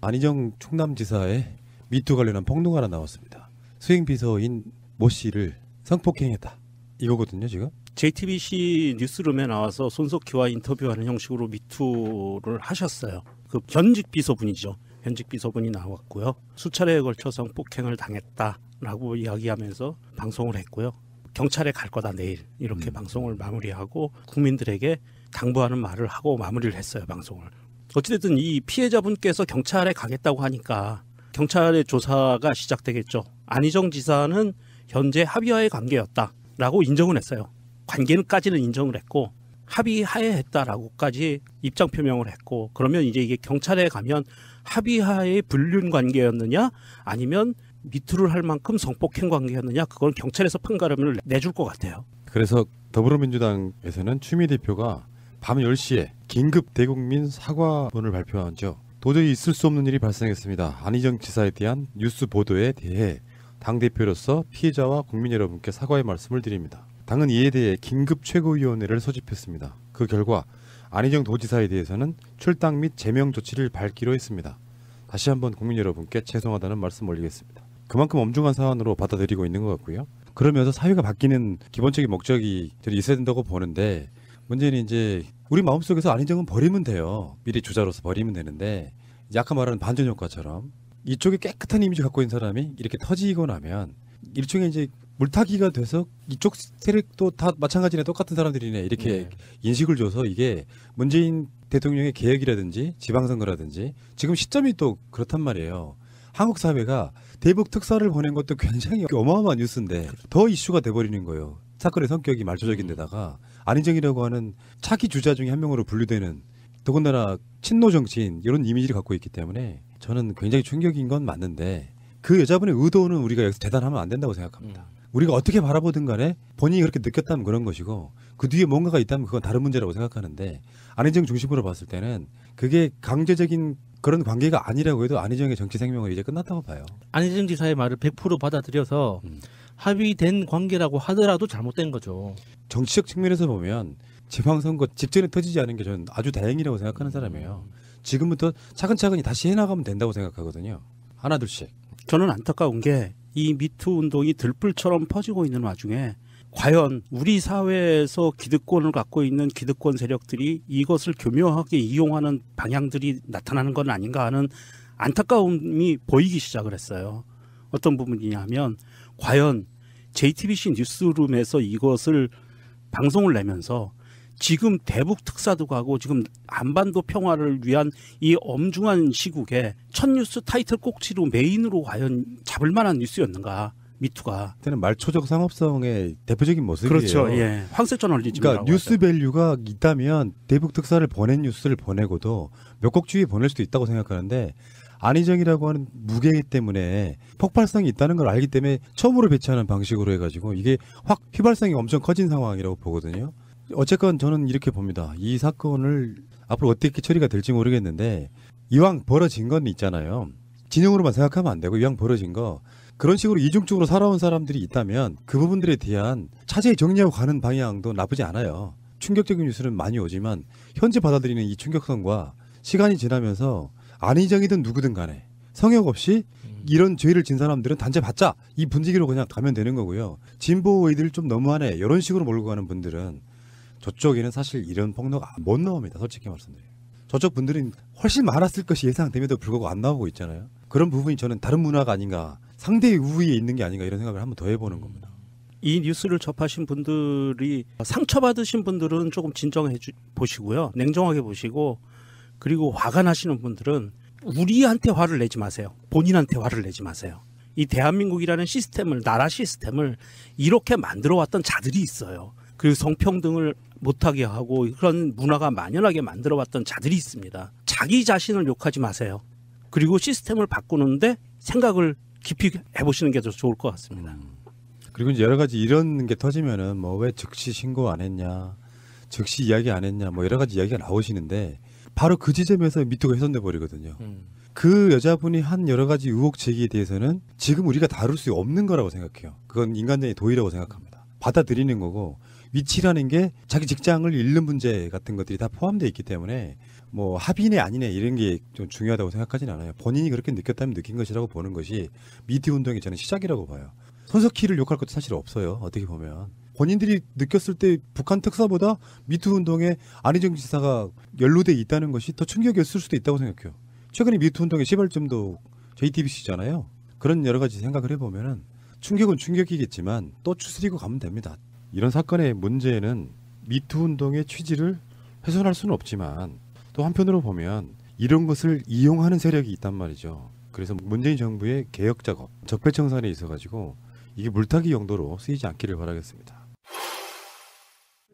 안희정 충남지사의 미투 관련한 폭로가 하나 나왔습니다. 수행비서인 모 씨를 성폭행했다. 이거거든요, 지금. JTBC 뉴스룸에 나와서 손석희와 인터뷰하는 형식으로 미투를 하셨어요. 그 현직 비서분이죠. 현직 비서분이 나왔고요. 수차례에 걸쳐 성폭행을 당했다라고 이야기하면서 방송을 했고요. 경찰에 갈 거다 내일 이렇게 방송을 마무리하고 국민들에게 당부하는 말을 하고 마무리를 했어요. 방송을. 어찌됐든 이 피해자분께서 경찰에 가겠다고 하니까 경찰의 조사가 시작되겠죠. 안희정 지사는 현재 합의하에 관계였다라고 인정을 했어요. 관계는까지는 인정을 했고 합의하에 했다라고까지 입장 표명을 했고, 그러면 이제 이게 경찰에 가면 합의하에 불륜 관계였느냐 아니면 미투를 할 만큼 성폭행 관계였느냐, 그건 경찰에서 판가름을 내줄 것 같아요. 그래서 더불어민주당에서는 추미애 대표가 밤 10시에 긴급 대국민 사과문을 발표하죠. 도저히 있을 수 없는 일이 발생했습니다. 안희정 지사에 대한 뉴스 보도에 대해 당대표로서 피해자와 국민 여러분께 사과의 말씀을 드립니다. 당은 이에 대해 긴급 최고위원회를 소집했습니다. 그 결과 안희정 도지사에 대해서는 출당 및 제명 조치를 밟기로 했습니다. 다시 한번 국민 여러분께 죄송하다는 말씀 올리겠습니다. 그만큼 엄중한 사안으로 받아들이고 있는 것 같고요. 그러면서 사회가 바뀌는 기본적인 목적이 있어야 된다고 보는데, 문제는 이제 우리 마음속에서 안희정은 버리면 돼요. 미래 주자로서 버리면 되는데, 이제 아까 말하는 반전 효과처럼 이쪽에 깨끗한 이미지 갖고 있는 사람이 이렇게 터지고 나면 일종의 이제 물타기가 돼서 이쪽 세력도 다 마찬가지네, 똑같은 사람들이네, 이렇게 인식을 줘서 이게 문재인 대통령의 개혁이라든지 지방선거라든지 지금 시점이 또 그렇단 말이에요. 한국 사회가 대북 특사를 보낸 것도 굉장히 어마어마한 뉴스인데 더 이슈가 돼버리는 거예요. 사건의 성격이 말초적인데다가 안희정이라고 하는 차기 주자 중에 한 명으로 분류되는, 더군다나 친노 정치인 이런 이미지를 갖고 있기 때문에 저는 굉장히 충격인 건 맞는데, 그 여자분의 의도는 우리가 여기서 대단하면 안 된다고 생각합니다. 우리가 어떻게 바라보든 간에 본인이 그렇게 느꼈다면 그런 것이고 그 뒤에 뭔가가 있다면 그건 다른 문제라고 생각하는데, 안희정 중심으로 봤을 때는 그게 강제적인 그런 관계가 아니라고 해도 안희정의 정치 생명은 이제 끝났다고 봐요. 안희정 지사의 말을 100% 받아들여서 합의된 관계라고 하더라도 잘못된 거죠. 정치적 측면에서 보면 지방선거 직전에 터지지 않은 게 저는 아주 다행이라고 생각하는 사람이에요. 지금부터 차근차근히 다시 해나가면 된다고 생각하거든요. 하나둘씩. 저는 안타까운 게 이 미투 운동이 들불처럼 퍼지고 있는 와중에 과연 우리 사회에서 기득권을 갖고 있는 기득권 세력들이 이것을 교묘하게 이용하는 방향들이 나타나는 건 아닌가 하는 안타까움이 보이기 시작을 했어요. 어떤 부분이냐면, 과연 JTBC 뉴스룸에서 이것을 방송을 내면서 지금 대북 특사도 가고 지금 한반도 평화를 위한 이 엄중한 시국에 첫 뉴스 타이틀 꼭지로 메인으로 과연 잡을 만한 뉴스였는가, 미투가. 그때는 말초적 상업성의 대표적인 모습이에요. 그렇죠. 예. 황색 저널리즘이라고. 그러니까 뉴스 밸류가 있다면 대북 특사를 보낸 뉴스를 보내고도 몇 곡주에 보낼 수도 있다고 생각하는데, 안희정이라고 하는 무게 때문에 폭발성이 있다는 걸 알기 때문에 처음으로 배치하는 방식으로 해가지고 이게 확 휘발성이 엄청 커진 상황이라고 보거든요. 어쨌건 저는 이렇게 봅니다. 이 사건을 앞으로 어떻게 처리가 될지 모르겠는데, 이왕 벌어진 건 있잖아요. 진영으로만 생각하면 안 되고, 이왕 벌어진 거 그런 식으로 이중적으로 살아온 사람들이 있다면 그 부분들에 대한 차제히 정리하고 가는 방향도 나쁘지 않아요. 충격적인 뉴스는 많이 오지만 현재 받아들이는 이 충격성과 시간이 지나면서 안희정이든 누구든 간에 성역 없이 이런 죄를 진 사람들은 단죄 받자, 이 분위기로 그냥 가면 되는 거고요. 진보의들 좀 너무하네, 이런 식으로 몰고 가는 분들은 저쪽에는 사실 이런 폭로가 못 나옵니다. 솔직히 말씀드려요. 저쪽 분들은 훨씬 많았을 것이 예상됨에도 불구하고 안 나오고 있잖아요. 그런 부분이 저는 다른 문화가 아닌가, 상대 우위에 있는 게 아닌가, 이런 생각을 한번 더 해보는 겁니다. 이 뉴스를 접하신 분들이 상처받으신 분들은 조금 진정해 보시고요. 냉정하게 보시고, 그리고 화가 나시는 분들은 우리한테 화를 내지 마세요. 본인한테 화를 내지 마세요. 이 대한민국이라는 시스템을, 나라 시스템을 이렇게 만들어 왔던 자들이 있어요. 그 성평등을 못하게 하고 그런 문화가 만연하게 만들어 왔던 자들이 있습니다. 자기 자신을 욕하지 마세요. 그리고 시스템을 바꾸는데 생각을 깊이 해보시는 게 더 좋을 것 같습니다. 그리고 이제 여러 가지 이런 게 터지면은 뭐 왜 즉시 신고 안 했냐, 즉시 이야기 안 했냐, 뭐 여러 가지 이야기가 나오시는데, 바로 그 지점에서 미투가 훼손돼 버리거든요. 그 여자분이 한 여러 가지 의혹 제기에 대해서는 지금 우리가 다룰 수 없는 거라고 생각해요. 그건 인간적인 도의라고 생각합니다. 받아들이는 거고, 위치라는 게 자기 직장을 잃는 문제 같은 것들이 다 포함되어 있기 때문에 뭐 합의네 아니네 이런 게 좀 중요하다고 생각하진 않아요. 본인이 그렇게 느꼈다면 느낀 것이라고 보는 것이 미투 운동의 저는 시작이라고 봐요. 손석희를 욕할 것도 사실 없어요. 어떻게 보면 본인들이 느꼈을 때 북한 특사보다 미투 운동에 안희정 지사가 연루돼 있다는 것이 더 충격이었을 수도 있다고 생각해요. 최근에 미투 운동의 시발점도 JTBC잖아요. 그런 여러 가지 생각을 해보면은 충격은 충격이겠지만 또 추스리고 가면 됩니다. 이런 사건의 문제는 미투 운동의 취지를 훼손할 수는 없지만 또 한편으로 보면 이런 것을 이용하는 세력이 있단 말이죠. 그래서 문재인 정부의 개혁 작업, 적폐청산에 있어가지고 이게 물타기 용도로 쓰이지 않기를 바라겠습니다.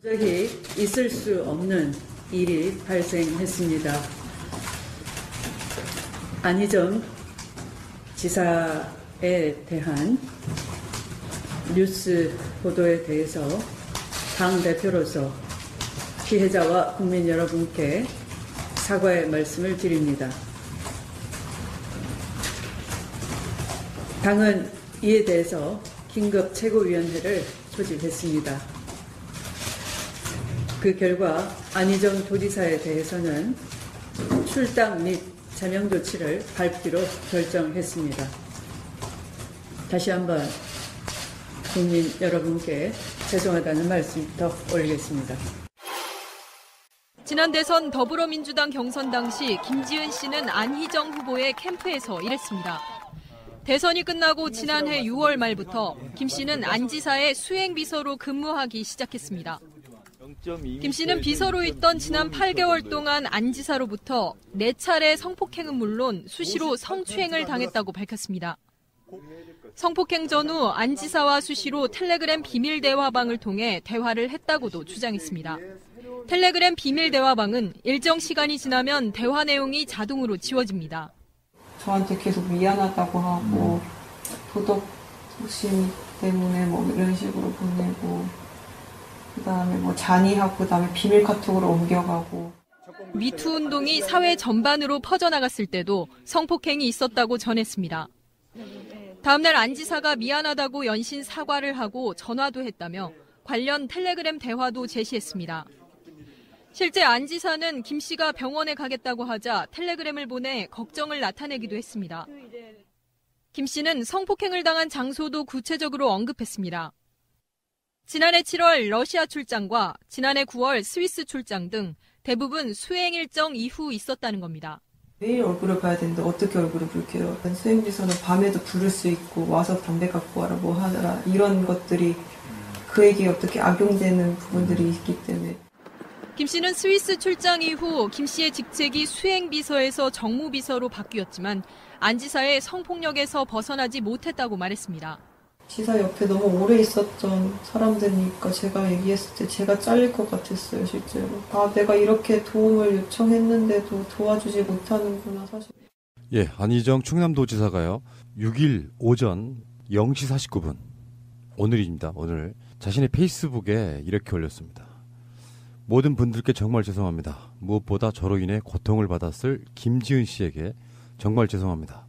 도저히 있을 수 없는 일이 발생했습니다. 안희정 지사에 대한 뉴스 보도에 대해서 당대표로서 피해자와 국민 여러분께 사과의 말씀을 드립니다. 당은 이에 대해서 긴급 최고위원회를 소집했습니다. 그 결과 안희정 도지사에 대해서는 출당 및 제명 조치를 밟기로 결정했습니다. 다시 한번 국민 여러분께 죄송하다는 말씀부터 올리겠습니다. 지난 대선 더불어민주당 경선 당시 김지은 씨는 안희정 후보의 캠프에서 일했습니다. 대선이 끝나고 지난해 6월 말부터 김 씨는 안 지사의 수행비서로 근무하기 시작했습니다. 김 씨는 비서로 있던 지난 8개월 동안 안 지사로부터 4차례 성폭행은 물론 수시로 성추행을 당했다고 밝혔습니다. 성폭행 전후 안 지사와 수시로 텔레그램 비밀 대화방을 통해 대화를 했다고도 주장했습니다. 텔레그램 비밀 대화방은 일정 시간이 지나면 대화 내용이 자동으로 지워집니다. 저한테 계속 미안하다고 하고 도덕심 때문에 뭐 이런 식으로 보내고 그다음에 뭐 잔이하고 그다음에 비밀 카톡으로 옮겨가고. 미투 운동이 사회 전반으로 퍼져나갔을 때도 성폭행이 있었다고 전했습니다. 다음 날 안 지사가 미안하다고 연신 사과를 하고 전화도 했다며 관련 텔레그램 대화도 제시했습니다. 실제 안 지사는 김 씨가 병원에 가겠다고 하자 텔레그램을 보내 걱정을 나타내기도 했습니다. 김 씨는 성폭행을 당한 장소도 구체적으로 언급했습니다. 지난해 7월 러시아 출장과 지난해 9월 스위스 출장 등 대부분 수행 일정 이후 있었다는 겁니다. 매일 얼굴을 봐야 되는데 어떻게 얼굴을 볼게요. 수행비서는 밤에도 부를 수 있고 와서 담배 갖고 와라 뭐 하더라 이런 것들이 그에게 어떻게 악용되는 부분들이 있기 때문에. 김 씨는 스위스 출장 이후 김 씨의 직책이 수행비서에서 정무비서로 바뀌었지만 안 지사의 성폭력에서 벗어나지 못했다고 말했습니다. 지사 옆에 너무 오래 있었던 사람들이니까 제가 얘기했을 때 제가 잘릴 것 같았어요, 실제로. 아, 내가 이렇게 도움을 요청했는데도 도와주지 못하는구나, 사실. 예, 안희정 충남도지사가요. 6일 오전 0시 49분 오늘입니다. 오늘 자신의 페이스북에 이렇게 올렸습니다. 모든 분들께 정말 죄송합니다. 무엇보다 저로 인해 고통을 받았을 김지은 씨에게 정말 죄송합니다.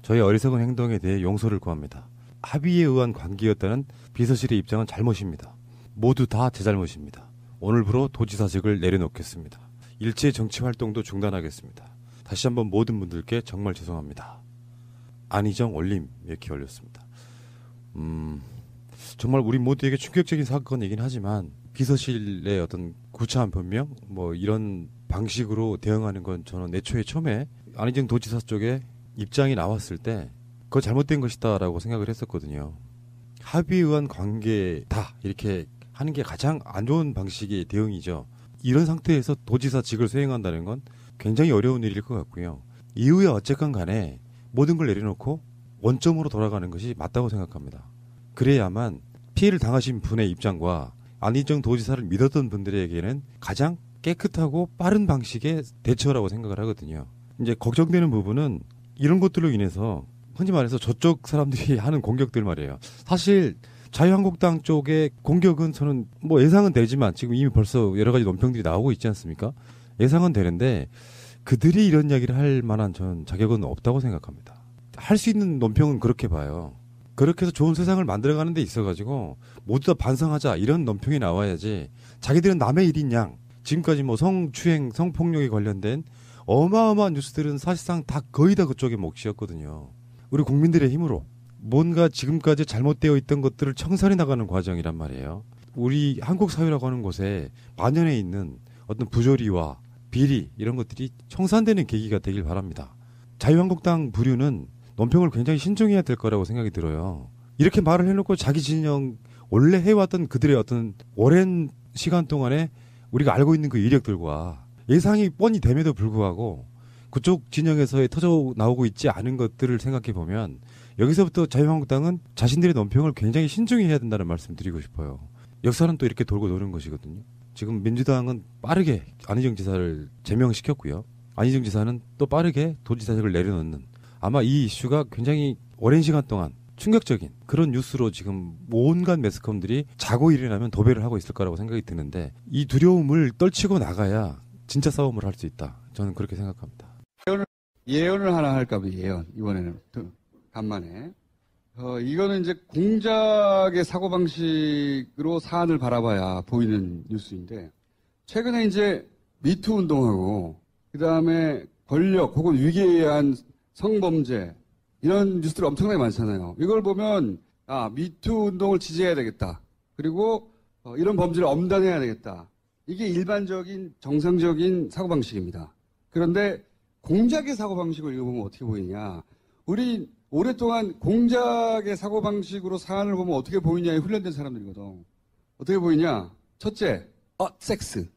저의 어리석은 행동에 대해 용서를 구합니다. 합의에 의한 관계였다는 비서실의 입장은 잘못입니다. 모두 다 제 잘못입니다. 오늘부로 도지사직을 내려놓겠습니다. 일체 정치 활동도 중단하겠습니다. 다시 한번 모든 분들께 정말 죄송합니다. 안희정 올림 이렇게 올렸습니다. 정말 우리 모두에게 충격적인 사건이긴 하지만 비서실의 어떤 구차한 변명 뭐 이런 방식으로 대응하는 건 저는 애초에 처음에 안희정 도지사 쪽에 입장이 나왔을 때 그거 잘못된 것이다라고 생각을 했었거든요. 합의에 의한 관계다 이렇게 하는 게 가장 안 좋은 방식의 대응이죠. 이런 상태에서 도지사직을 수행한다는 건 굉장히 어려운 일일 것 같고요. 이후에 어쨌건 간에 모든 걸 내려놓고 원점으로 돌아가는 것이 맞다고 생각합니다. 그래야만 피해를 당하신 분의 입장과 안희정 도지사를 믿었던 분들에게는 가장 깨끗하고 빠른 방식의 대처라고 생각을 하거든요. 이제 걱정되는 부분은 이런 것들로 인해서 흔히 말해서 저쪽 사람들이 하는 공격들 말이에요. 사실 자유한국당 쪽의 공격은 저는 뭐 예상은 되지만 지금 이미 벌써 여러 가지 논평들이 나오고 있지 않습니까? 예상은 되는데 그들이 이런 이야기를 할 만한 저는 자격은 없다고 생각합니다. 할 수 있는 논평은 그렇게 봐요. 그렇게 해서 좋은 세상을 만들어가는 데 있어가지고 모두 다 반성하자 이런 논평이 나와야지 자기들은 남의 일인 양 지금까지 뭐 성추행, 성폭력에 관련된 어마어마한 뉴스들은 사실상 다 거의 다 그쪽의 몫이었거든요. 우리 국민들의 힘으로 뭔가 지금까지 잘못되어 있던 것들을 청산해 나가는 과정이란 말이에요. 우리 한국 사회라고 하는 곳에 만연해 있는 어떤 부조리와 비리 이런 것들이 청산되는 계기가 되길 바랍니다. 자유한국당 부류는 논평을 굉장히 신중해야 될 거라고 생각이 들어요. 이렇게 말을 해놓고 자기 진영 원래 해왔던 그들의 어떤 오랜 시간 동안에 우리가 알고 있는 그 이력들과 예상이 뻔히 됨에도 불구하고 그쪽 진영에서의 터져 나오고 있지 않은 것들을 생각해 보면 여기서부터 자유한국당은 자신들의 논평을 굉장히 신중히 해야 된다는 말씀 드리고 싶어요. 역사는 또 이렇게 돌고 도는 것이거든요. 지금 민주당은 빠르게 안희정 지사를 제명시켰고요. 안희정 지사는 또 빠르게 도지사직을 내려놓는, 아마 이 이슈가 굉장히 오랜 시간 동안 충격적인 그런 뉴스로 지금 온갖 매스컴들이 자고 일어나면 도배를 하고 있을 거라고 생각이 드는데, 이 두려움을 떨치고 나가야 진짜 싸움을 할 수 있다. 저는 그렇게 생각합니다. 예언을 하나 할까 봐, 예언. 이번에는 간만에. 이거는 이제 공작의 사고방식으로 사안을 바라봐야 보이는 뉴스인데, 최근에 이제 미투 운동하고, 그 다음에 권력 혹은 위기에 의한 성범죄, 이런 뉴스들이 엄청나게 많잖아요. 이걸 보면, 미투 운동을 지지해야 되겠다. 그리고 이런 범죄를 엄단해야 되겠다. 이게 일반적인 정상적인 사고방식입니다. 그런데 공작의 사고방식을 읽어보면 어떻게 보이냐. 우리 오랫동안 공작의 사고방식으로 사안을 보면 어떻게 보이냐에 훈련된 사람들이거든. 어떻게 보이냐. 첫째, 섹스.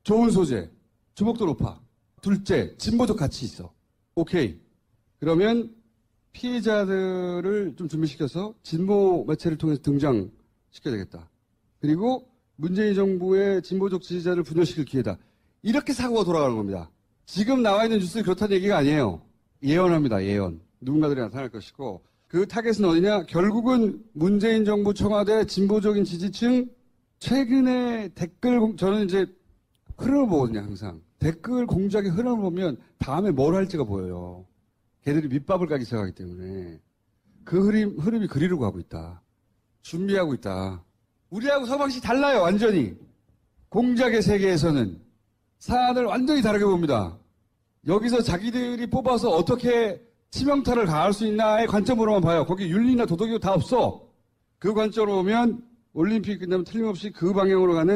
좋은 소재. 주목도 높아. 둘째, 진보적 가치 있어. 오케이. 그러면 피해자들을 좀 준비시켜서 진보 매체를 통해서 등장시켜야 되겠다. 그리고 문재인 정부의 진보적 지지자를 분열시킬 기회다. 이렇게 사고가 돌아가는 겁니다. 지금 나와 있는 뉴스는 그렇다는 얘기가 아니에요. 예언합니다. 예언. 누군가들이 나타날 것이고, 그 타겟은 어디냐? 결국은 문재인 정부 청와대 진보적인 지지층, 최근에 저는 이제 흐름을 보거든요, 항상. 댓글 공작의 흐름을 보면 다음에 뭘 할지가 보여요. 걔들이 밑밥을 까기 시작하기 때문에. 그 흐름이 그리로 가고 있다. 준비하고 있다. 우리하고 사고방식이 달라요, 완전히. 공작의 세계에서는 사안을 완전히 다르게 봅니다. 여기서 자기들이 뽑아서 어떻게 치명타를 가할 수 있나의 관점으로만 봐요. 거기 윤리나 도덕이 다 없어. 그 관점으로 보면 올림픽 끝나면 틀림없이 그 방향으로 가는